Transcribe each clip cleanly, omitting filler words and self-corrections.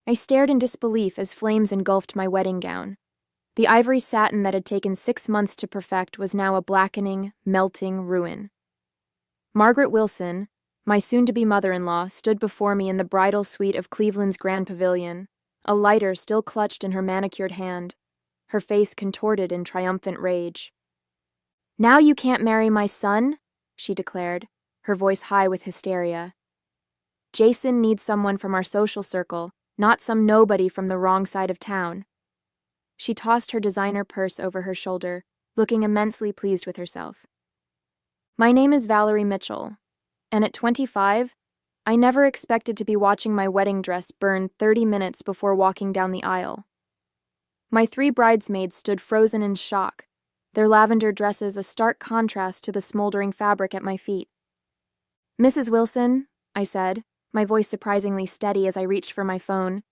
I stared in disbelief as flames engulfed my wedding gown. The ivory satin that had taken 6 months to perfect was now a blackening, melting ruin. Margaret Wilson, my soon-to-be mother-in-law, stood before me in the bridal suite of Cleveland's Grand Pavilion, a lighter still clutched in her manicured hand, her face contorted in triumphant rage. "Now you can't marry my son," she declared, her voice high with hysteria. "Jason needs someone from our social circle, not some nobody from the wrong side of town." She tossed her designer purse over her shoulder, looking immensely pleased with herself. "My name is Valerie Mitchell, and at 25, I never expected to be watching my wedding dress burn 30 minutes before walking down the aisle." My 3 bridesmaids stood frozen in shock, their lavender dresses a stark contrast to the smoldering fabric at my feet. "Mrs. Wilson," I said, my voice surprisingly steady as I reached for my phone,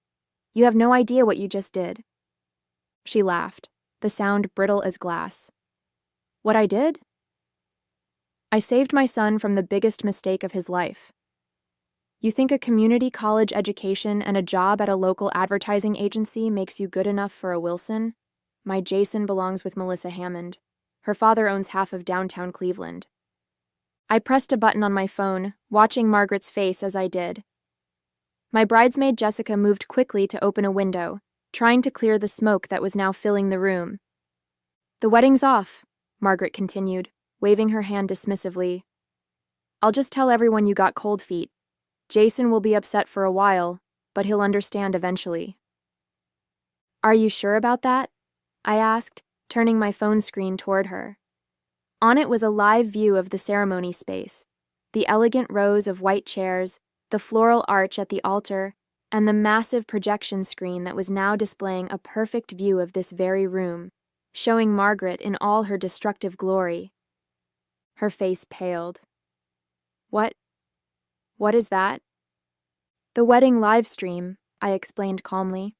"you have no idea what you just did." She laughed, the sound brittle as glass. "What I did?" "I saved my son from the biggest mistake of his life. You think a community college education and a job at a local advertising agency makes you good enough for a Wilson? My Jason belongs with Melissa Hammond. Her father owns half of downtown Cleveland." I pressed a button on my phone, watching Margaret's face as I did. My bridesmaid Jessica moved quickly to open a window, trying to clear the smoke that was now filling the room. "The wedding's off," Margaret continued, waving her hand dismissively. "I'll just tell everyone you got cold feet. Jason will be upset for a while, but he'll understand eventually." "Are you sure about that?" I asked, turning my phone screen toward her. On it was a live view of the ceremony space, the elegant rows of white chairs, the floral arch at the altar, and the massive projection screen that was now displaying a perfect view of this very room, showing Margaret in all her destructive glory. Her face paled. What is that?" "The wedding live stream," I explained calmly.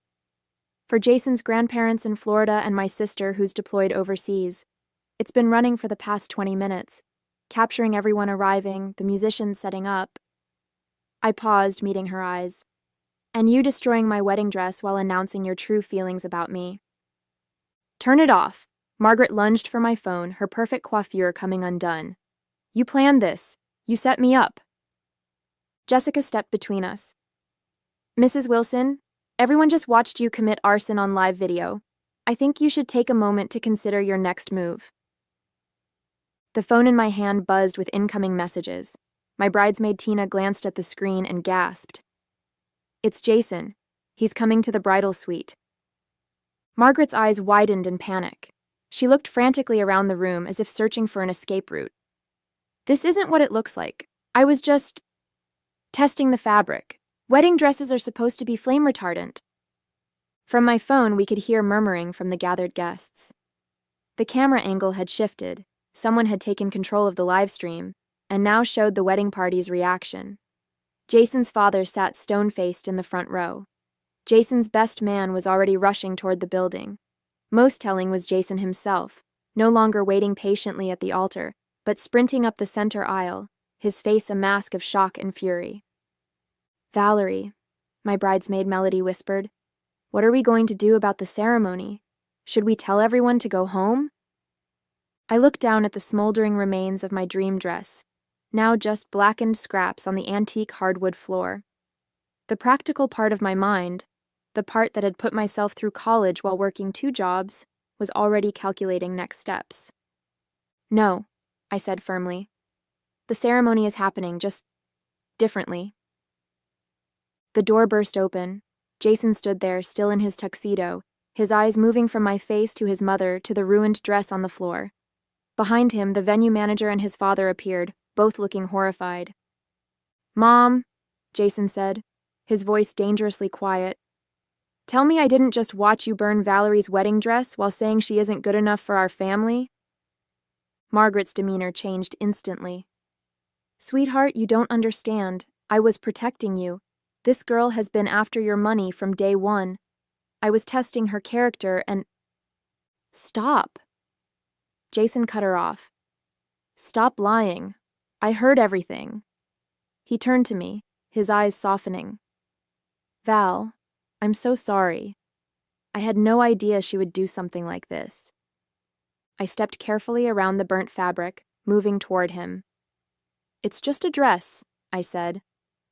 "For Jason's grandparents in Florida and my sister who's deployed overseas. It's been running for the past 20 minutes, capturing everyone arriving, the musicians setting up." I paused, meeting her eyes. "And you destroying my wedding dress while announcing your true feelings about me." "Turn it off." Margaret lunged for my phone, her perfect coiffure coming undone. "You planned this. You set me up." Jessica stepped between us. "Mrs. Wilson, everyone just watched you commit arson on live video. I think you should take a moment to consider your next move." The phone in my hand buzzed with incoming messages. My bridesmaid Tina glanced at the screen and gasped. "It's Jason. He's coming to the bridal suite." Margaret's eyes widened in panic. She looked frantically around the room as if searching for an escape route. "This isn't what it looks like. I was just testing the fabric. Wedding dresses are supposed to be flame retardant." From my phone, we could hear murmuring from the gathered guests. The camera angle had shifted. Someone had taken control of the live stream, and now showed the wedding party's reaction. Jason's father sat stone-faced in the front row. Jason's best man was already rushing toward the building. Most telling was Jason himself, no longer waiting patiently at the altar, but sprinting up the center aisle, his face a mask of shock and fury. "Valerie," my bridesmaid Melody whispered, "what are we going to do about the ceremony? Should we tell everyone to go home?" I looked down at the smoldering remains of my dream dress, now just blackened scraps on the antique hardwood floor. The practical part of my mind, the part that had put myself through college while working 2 jobs, was already calculating next steps. "No," I said firmly. "The ceremony is happening, just differently." The door burst open. Jason stood there, still in his tuxedo, his eyes moving from my face to his mother to the ruined dress on the floor. Behind him, the venue manager and his father appeared, both looking horrified. "Mom," Jason said, his voice dangerously quiet, "tell me I didn't just watch you burn Valerie's wedding dress while saying she isn't good enough for our family?" Margaret's demeanor changed instantly. "Sweetheart, you don't understand. I was protecting you. This girl has been after your money from day one. I was testing her character and—" "Stop." Jason cut her off. "Stop lying. I heard everything." He turned to me, his eyes softening. "Val, I'm so sorry. I had no idea she would do something like this. I stepped carefully around the burnt fabric, moving toward him. It's just a dress, I said,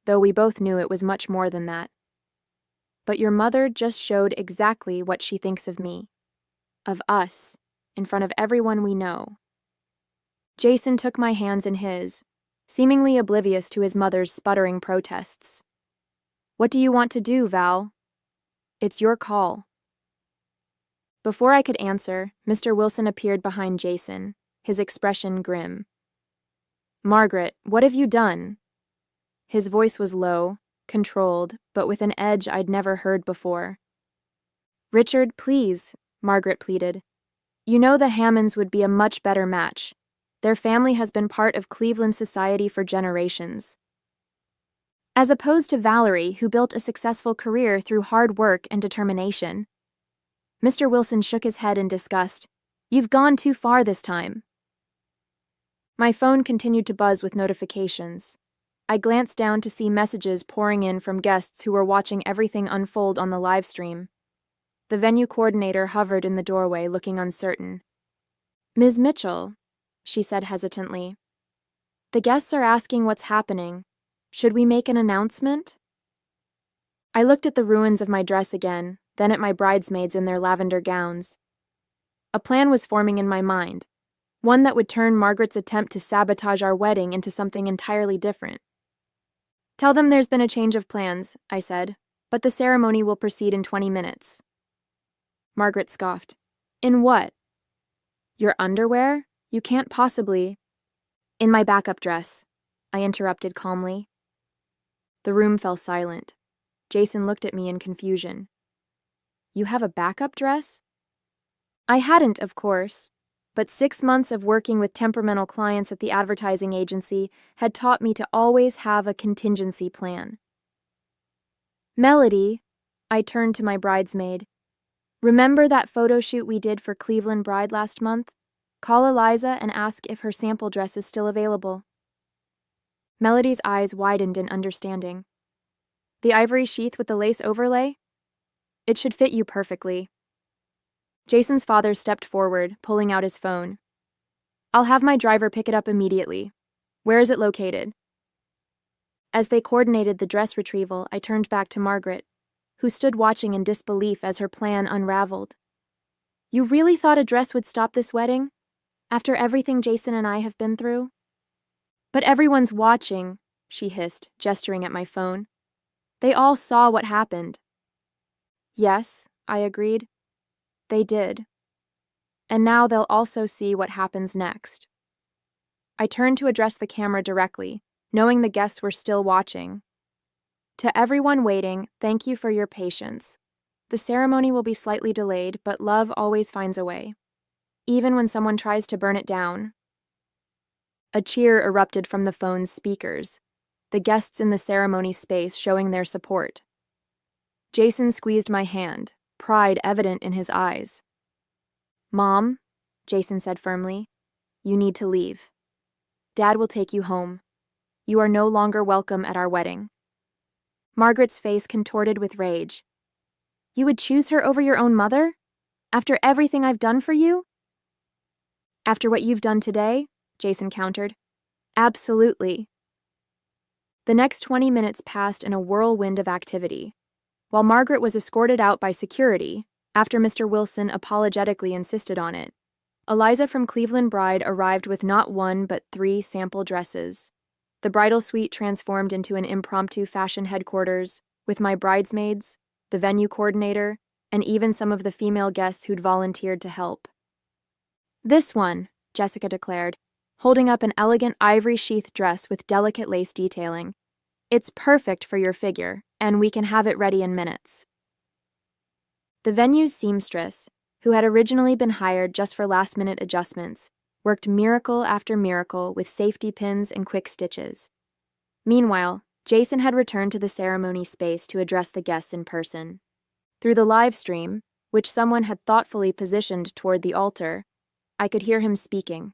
though we both knew it was much more than that. But your mother just showed exactly what she thinks of me, of us, in front of everyone we know. Jason took my hands in his, seemingly oblivious to his mother's sputtering protests. What do you want to do, Val? It's your call. Before I could answer, Mr. Wilson appeared behind Jason, his expression grim. Margaret, what have you done? His voice was low, controlled, but with an edge I'd never heard before. Richard, please, Margaret pleaded. You know the Hammonds would be a much better match. Their family has been part of Cleveland society for generations. As opposed to Valerie, who built a successful career through hard work and determination. Mr. Wilson shook his head in disgust. You've gone too far this time. My phone continued to buzz with notifications. I glanced down to see messages pouring in from guests who were watching everything unfold on the live stream. The venue coordinator hovered in the doorway, looking uncertain. Ms. Mitchell, she said hesitantly. The guests are asking what's happening. Should we make an announcement? I looked at the ruins of my dress again, then at my bridesmaids in their lavender gowns. A plan was forming in my mind, one that would turn Margaret's attempt to sabotage our wedding into something entirely different. Tell them there's been a change of plans, I said, but the ceremony will proceed in 20 minutes. Margaret scoffed. In what? Your underwear? You can't possibly. In my backup dress, I interrupted calmly. The room fell silent. Jason looked at me in confusion. You have a backup dress? I hadn't, of course, but 6 months of working with temperamental clients at the advertising agency had taught me to always have a contingency plan. Melody, I turned to my bridesmaid. Remember that photo shoot we did for Cleveland Bride last month? Call Eliza and ask if her sample dress is still available. Melody's eyes widened in understanding. The ivory sheath with the lace overlay? It should fit you perfectly. Jason's father stepped forward, pulling out his phone. I'll have my driver pick it up immediately. Where is it located? As they coordinated the dress retrieval, I turned back to Margaret, who stood watching in disbelief as her plan unraveled. You really thought a dress would stop this wedding? After everything Jason and I have been through? But everyone's watching, she hissed, gesturing at my phone. They all saw what happened. Yes, I agreed. They did. And now they'll also see what happens next. I turned to address the camera directly, knowing the guests were still watching. To everyone waiting, thank you for your patience. The ceremony will be slightly delayed, but love always finds a way. Even when someone tries to burn it down. A cheer erupted from the phone's speakers, the guests in the ceremony space showing their support. Jason squeezed my hand, pride evident in his eyes. Mom, Jason said firmly, you need to leave. Dad will take you home. You are no longer welcome at our wedding. Margaret's face contorted with rage. You would choose her over your own mother? After everything I've done for you? After what you've done today? Jason countered. Absolutely. The next 20 minutes passed in a whirlwind of activity. While Margaret was escorted out by security, after Mr. Wilson apologetically insisted on it, Eliza from Cleveland Bride arrived with not one but 3 sample dresses. The bridal suite transformed into an impromptu fashion headquarters, with my bridesmaids, the venue coordinator, and even some of the female guests who'd volunteered to help. This one, Jessica declared, holding up an elegant ivory sheath dress with delicate lace detailing. It's perfect for your figure, and we can have it ready in minutes. The venue's seamstress, who had originally been hired just for last-minute adjustments, worked miracle after miracle with safety pins and quick stitches. Meanwhile, Jason had returned to the ceremony space to address the guests in person. Through the live stream, which someone had thoughtfully positioned toward the altar, I could hear him speaking.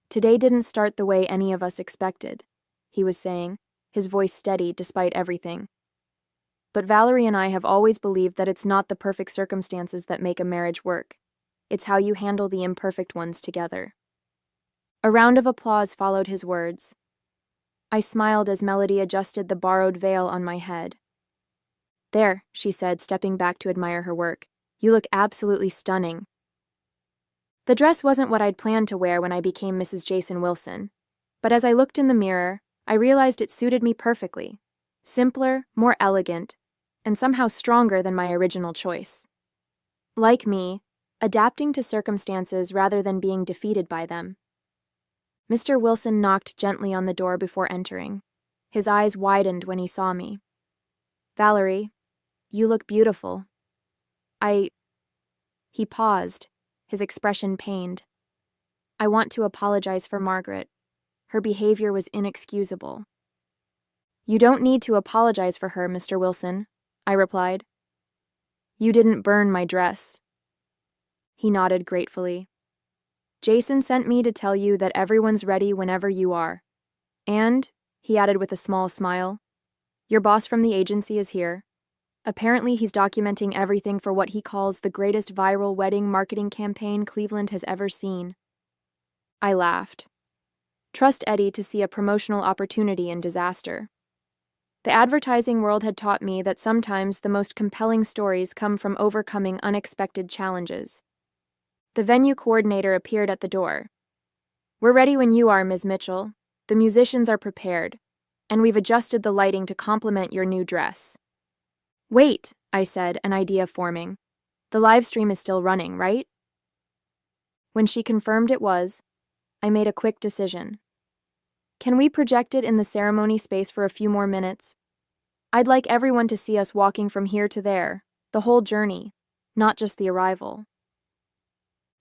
Today didn't start the way any of us expected, he was saying, his voice steady despite everything. but Valerie and I have always believed that it's not the perfect circumstances that make a marriage work. It's how you handle the imperfect ones together. A round of applause followed his words. I smiled as Melody adjusted the borrowed veil on my head. "There," she said, stepping back to admire her work. "You look absolutely stunning." The dress wasn't what I'd planned to wear when I became Mrs. Jason Wilson, but as I looked in the mirror, I realized it suited me perfectly. Simpler, more elegant, and somehow stronger than my original choice. Like me, adapting to circumstances rather than being defeated by them. Mr. Wilson knocked gently on the door before entering. His eyes widened when he saw me. "Valerie, you look beautiful." He paused, his expression pained. "I want to apologize for Margaret. Her behavior was inexcusable." "You don't need to apologize for her, Mr. Wilson," I replied. "You didn't burn my dress." He nodded gratefully. "Jason sent me to tell you that everyone's ready whenever you are. And," he added with a small smile, "your boss from the agency is here. Apparently he's documenting everything for what he calls the greatest viral wedding marketing campaign Cleveland has ever seen." I laughed. Trust Eddie to see a promotional opportunity in disaster. The advertising world had taught me that sometimes the most compelling stories come from overcoming unexpected challenges. The venue coordinator appeared at the door. "We're ready when you are, Ms. Mitchell. The musicians are prepared, and we've adjusted the lighting to complement your new dress." "Wait," I said, an idea forming. "The live stream is still running, right?" When she confirmed it was, I made a quick decision. "Can we project it in the ceremony space for a few more minutes? I'd like everyone to see us walking from here to there, the whole journey, not just the arrival."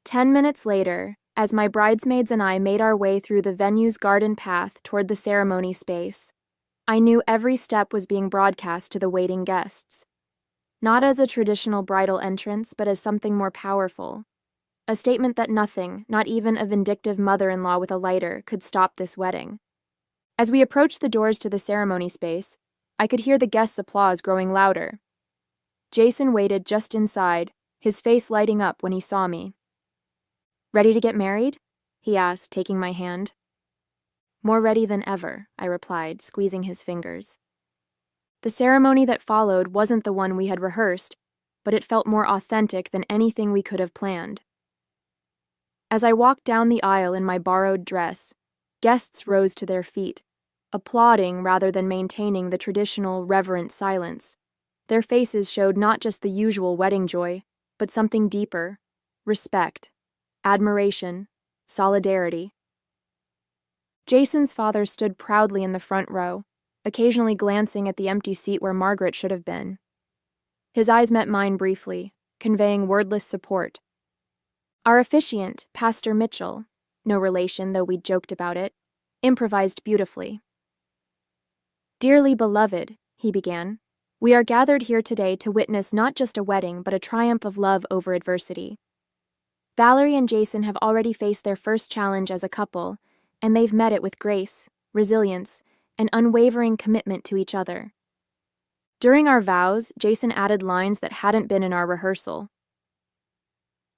10 minutes later, as my bridesmaids and I made our way through the venue's garden path toward the ceremony space, I knew every step was being broadcast to the waiting guests. Not as a traditional bridal entrance, but as something more powerful. A statement that nothing, not even a vindictive mother-in-law with a lighter, could stop this wedding. As we approached the doors to the ceremony space, I could hear the guests' applause growing louder. Jason waited just inside, his face lighting up when he saw me. "Ready to get married?" he asked, taking my hand. "More ready than ever," I replied, squeezing his fingers. The ceremony that followed wasn't the one we had rehearsed, but it felt more authentic than anything we could have planned. As I walked down the aisle in my borrowed dress, guests rose to their feet, applauding rather than maintaining the traditional, reverent silence. Their faces showed not just the usual wedding joy, but something deeper: respect, admiration, solidarity. Jason's father stood proudly in the front row, occasionally glancing at the empty seat where Margaret should have been. His eyes met mine briefly, conveying wordless support. Our officiant, Pastor Mitchell, no relation though we'd joked about it, improvised beautifully. "Dearly beloved," he began, "we are gathered here today to witness not just a wedding but a triumph of love over adversity. Valerie and Jason have already faced their first challenge as a couple, and they've met it with grace, resilience, and unwavering commitment to each other." During our vows, Jason added lines that hadn't been in our rehearsal.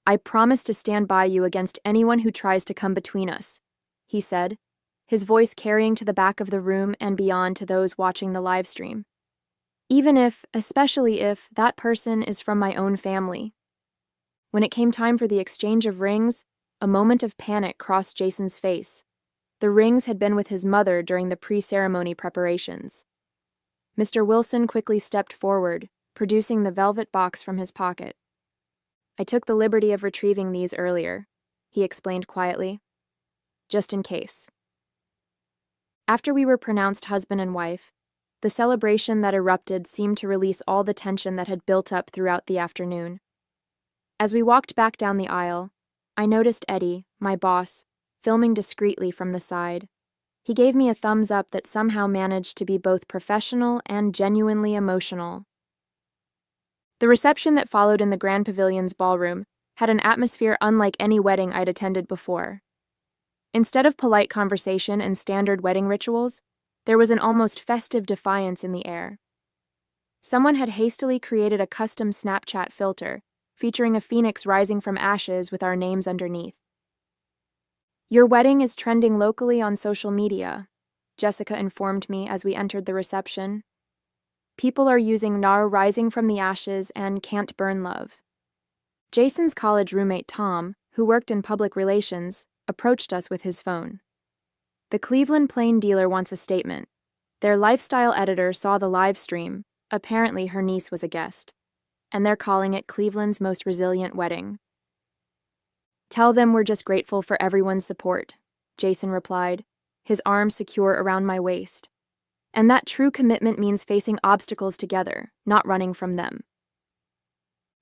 "I promise to stand by you against anyone who tries to come between us," he said, his voice carrying to the back of the room and beyond to those watching the live stream. "Even if, especially if, that person is from my own family." When it came time for the exchange of rings, a moment of panic crossed Jason's face. The rings had been with his mother during the pre-ceremony preparations. Mr. Wilson quickly stepped forward, producing the velvet box from his pocket. "I took the liberty of retrieving these earlier," he explained quietly. "Just in case." After we were pronounced husband and wife, the celebration that erupted seemed to release all the tension that had built up throughout the afternoon. As we walked back down the aisle, I noticed Eddie, my boss, filming discreetly from the side. He gave me a thumbs up that somehow managed to be both professional and genuinely emotional. The reception that followed in the Grand Pavilion's ballroom had an atmosphere unlike any wedding I'd attended before. Instead of polite conversation and standard wedding rituals, there was an almost festive defiance in the air. Someone had hastily created a custom Snapchat filter, featuring a phoenix rising from ashes with our names underneath. "Your wedding is trending locally on social media," Jessica informed me as we entered the reception. "People are using Nar rising from the ashes and Can't Burn Love." Jason's college roommate Tom, who worked in public relations, approached us with his phone. "The Cleveland Plain Dealer wants a statement. Their lifestyle editor saw the live stream. Apparently her niece was a guest. And they're calling it Cleveland's most resilient wedding." "Tell them we're just grateful for everyone's support," Jason replied, his arms secure around my waist. "And that true commitment means facing obstacles together, not running from them."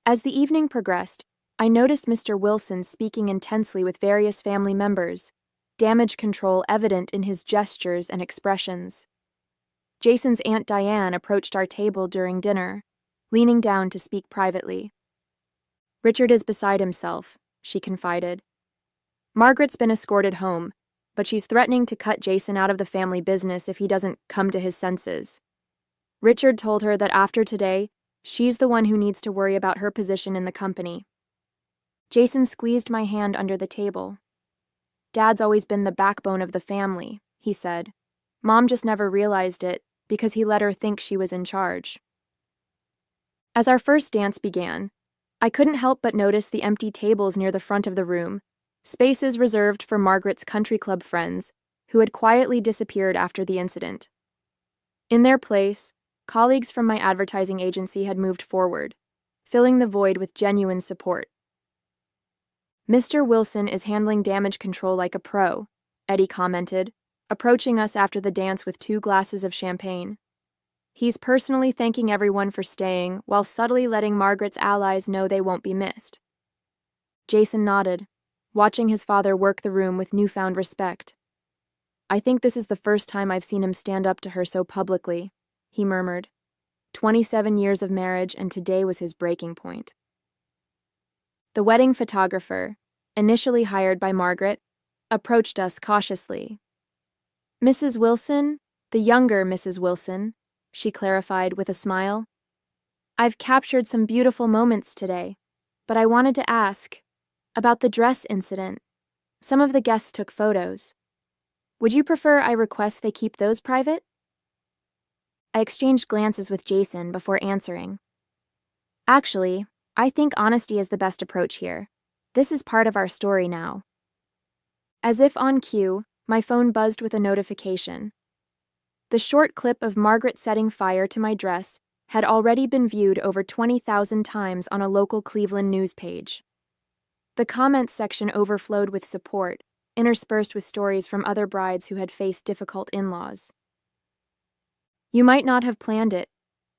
As the evening progressed, I noticed Mr. Wilson speaking intensely with various family members, damage control evident in his gestures and expressions. Jason's Aunt Diane approached our table during dinner, leaning down to speak privately. "Richard is beside himself," she confided. "Margaret's been escorted home, but she's threatening to cut Jason out of the family business if he doesn't come to his senses. Richard told her that after today, she's the one who needs to worry about her position in the company." Jason squeezed my hand under the table. "Dad's always been the backbone of the family," he said. "Mom just never realized it because he let her think she was in charge." As our first dance began, I couldn't help but notice the empty tables near the front of the room, spaces reserved for Margaret's country club friends, who had quietly disappeared after the incident. In their place, colleagues from my advertising agency had moved forward, filling the void with genuine support. "Mr. Wilson is handling damage control like a pro," Eddie commented, approaching us after the dance with 2 glasses of champagne. "He's personally thanking everyone for staying while subtly letting Margaret's allies know they won't be missed." Jason nodded, watching his father work the room with newfound respect. "I think this is the first time I've seen him stand up to her so publicly," he murmured. 27 years of marriage, and today was his breaking point. The wedding photographer, initially hired by Margaret, approached us cautiously. "Mrs. Wilson, the younger Mrs. Wilson," she clarified with a smile. "I've captured some beautiful moments today, but I wanted to ask about the dress incident. Some of the guests took photos. Would you prefer I request they keep those private?" I exchanged glances with Jason before answering. "Actually, I think honesty is the best approach here. This is part of our story now." As if on cue, my phone buzzed with a notification. The short clip of Margaret setting fire to my dress had already been viewed over 20,000 times on a local Cleveland news page. The comments section overflowed with support, interspersed with stories from other brides who had faced difficult in-laws. "You might not have planned it,"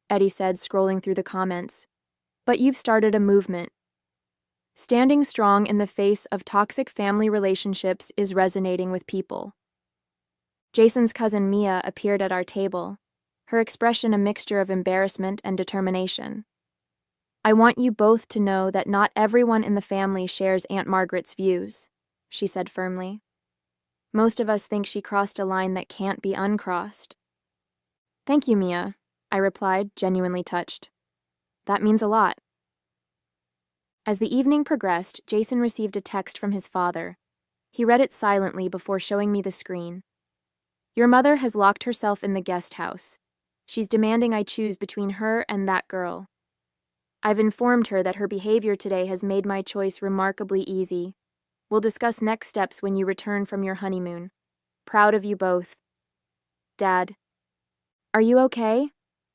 Eddie said, scrolling through the comments, "but you've started a movement. Standing strong in the face of toxic family relationships is resonating with people." Jason's cousin Mia appeared at our table, her expression a mixture of embarrassment and determination. "I want you both to know that not everyone in the family shares Aunt Margaret's views," she said firmly. "Most of us think she crossed a line that can't be uncrossed." "Thank you, Mia," I replied, genuinely touched. "That means a lot." As the evening progressed, Jason received a text from his father. He read it silently before showing me the screen. "Your mother has locked herself in the guest house. She's demanding I choose between her and that girl. I've informed her that her behavior today has made my choice remarkably easy. We'll discuss next steps when you return from your honeymoon. Proud of you both. Dad." "Are you okay?"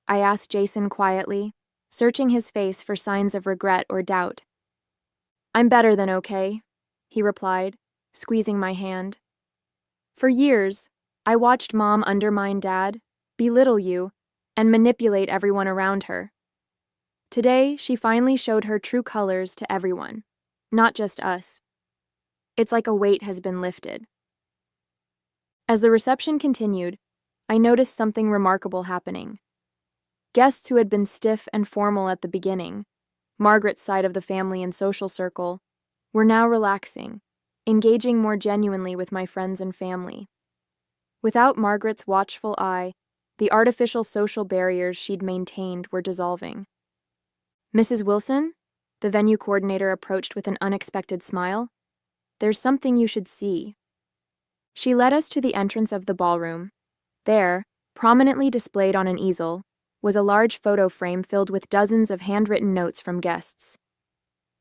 I asked Jason quietly, searching his face for signs of regret or doubt. "I'm better than okay," he replied, squeezing my hand. "For years, I watched Mom undermine Dad, belittle you, and manipulate everyone around her. Today, she finally showed her true colors to everyone, not just us. It's like a weight has been lifted." As the reception continued, I noticed something remarkable happening. Guests who had been stiff and formal at the beginning, Margaret's side of the family and social circle, were now relaxing, engaging more genuinely with my friends and family. Without Margaret's watchful eye, The artificial social barriers she'd maintained were dissolving. "Mrs. Wilson?" The venue coordinator approached with an unexpected smile. "There's something you should see." She led us to the entrance of the ballroom. There, prominently displayed on an easel, was a large photo frame filled with dozens of handwritten notes from guests.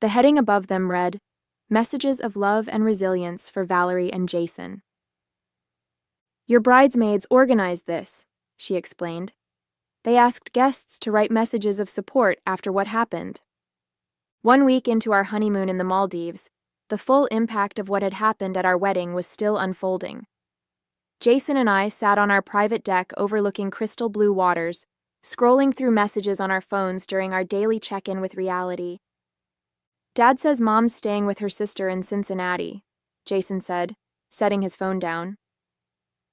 The heading above them read, "Messages of love and resilience for Valerie and Jason." "Your bridesmaids organized this," she explained. "They asked guests to write messages of support after what happened. 1 week into our honeymoon in the Maldives, the full impact of what had happened at our wedding was still unfolding. Jason and I sat on our private deck overlooking crystal blue waters, scrolling through messages on our phones during our daily check-in with reality. "Dad says Mom's staying with her sister in Cincinnati," Jason said, setting his phone down.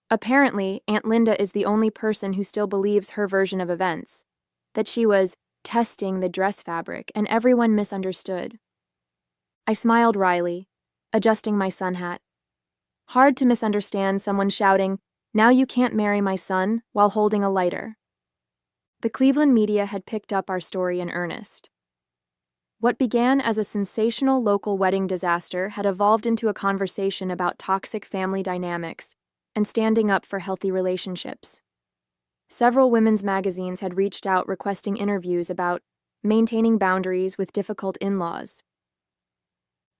"Apparently, Aunt Linda is the only person who still believes her version of events, that she was testing the dress fabric and everyone misunderstood." I smiled wryly, adjusting my sun hat. Hard to misunderstand someone shouting, "Now you can't marry my son," while holding a lighter. The Cleveland media had picked up our story in earnest. What began as a sensational local wedding disaster had evolved into a conversation about toxic family dynamics and standing up for healthy relationships. Several women's magazines had reached out requesting interviews about maintaining boundaries with difficult in-laws.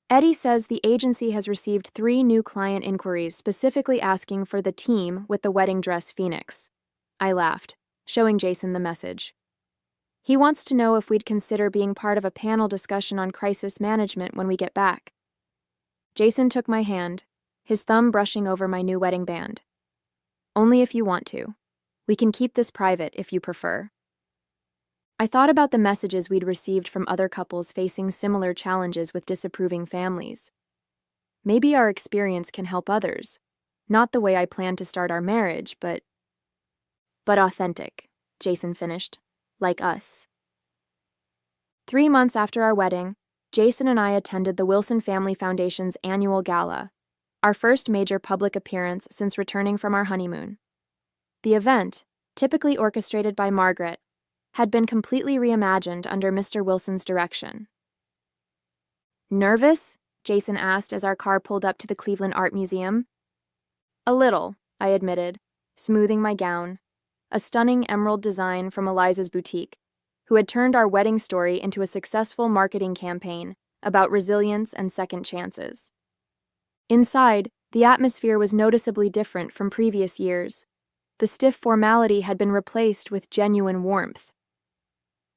Eddie says the agency has received 3 new client inquiries specifically asking for the team with the wedding dress phoenix. I laughed, showing Jason the message. He wants to know if we'd consider being part of a panel discussion on crisis management when we get back. Jason took my hand, his thumb brushing over my new wedding band. "Only if you want to. We can keep this private if you prefer." I thought about the messages we'd received from other couples facing similar challenges with disapproving families. Maybe our experience can help others. Not the way I planned to start our marriage, but authentic, Jason finished. Like us. 3 months after our wedding, Jason and I attended the Wilson Family Foundation's annual gala, our first major public appearance since returning from our honeymoon. The event, typically orchestrated by Margaret, had been completely reimagined under Mr. Wilson's direction. "Nervous?" Jason asked as our car pulled up to the Cleveland Art Museum. "A little," I admitted, smoothing my gown, a stunning emerald design from Eliza's boutique, who had turned our wedding story into a successful marketing campaign about resilience and second chances. Inside, the atmosphere was noticeably different from previous years. The stiff formality had been replaced with genuine warmth.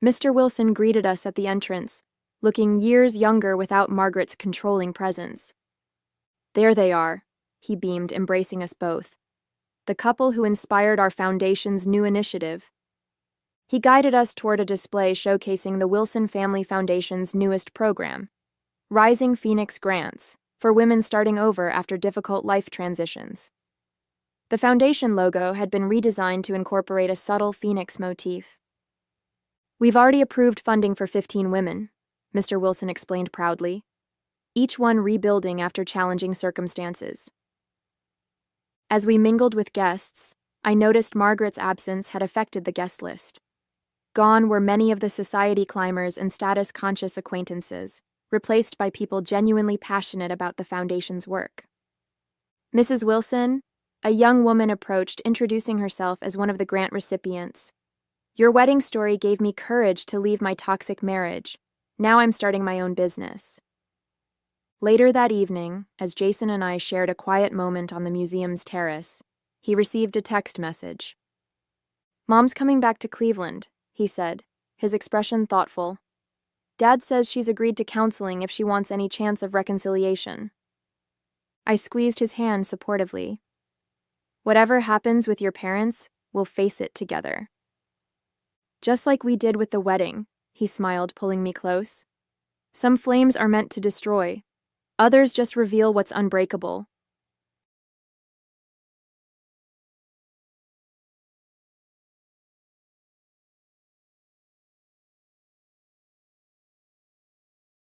Mr. Wilson greeted us at the entrance, looking years younger without Margaret's controlling presence. "There they are," he beamed, embracing us both. "The couple who inspired our foundation's new initiative." He guided us toward a display showcasing the Wilson Family Foundation's newest program, Rising Phoenix Grants, for women starting over after difficult life transitions. The foundation logo had been redesigned to incorporate a subtle phoenix motif. "We've already approved funding for 15 women," Mr. Wilson explained proudly, each one rebuilding after challenging circumstances. As we mingled with guests, I noticed Margaret's absence had affected the guest list. Gone were many of the society climbers and status-conscious acquaintances, replaced by people genuinely passionate about the foundation's work. "Mrs. Wilson," a young woman approached, introducing herself as one of the grant recipients. "Your wedding story gave me courage to leave my toxic marriage. Now I'm starting my own business." Later that evening, as Jason and I shared a quiet moment on the museum's terrace, he received a text message. "Mom's coming back to Cleveland," he said, his expression thoughtful. "Dad says she's agreed to counseling if she wants any chance of reconciliation." I squeezed his hand supportively. "Whatever happens with your parents, we'll face it together." "Just like we did with the wedding," he smiled, pulling me close. "Some flames are meant to destroy. Others just reveal what's unbreakable."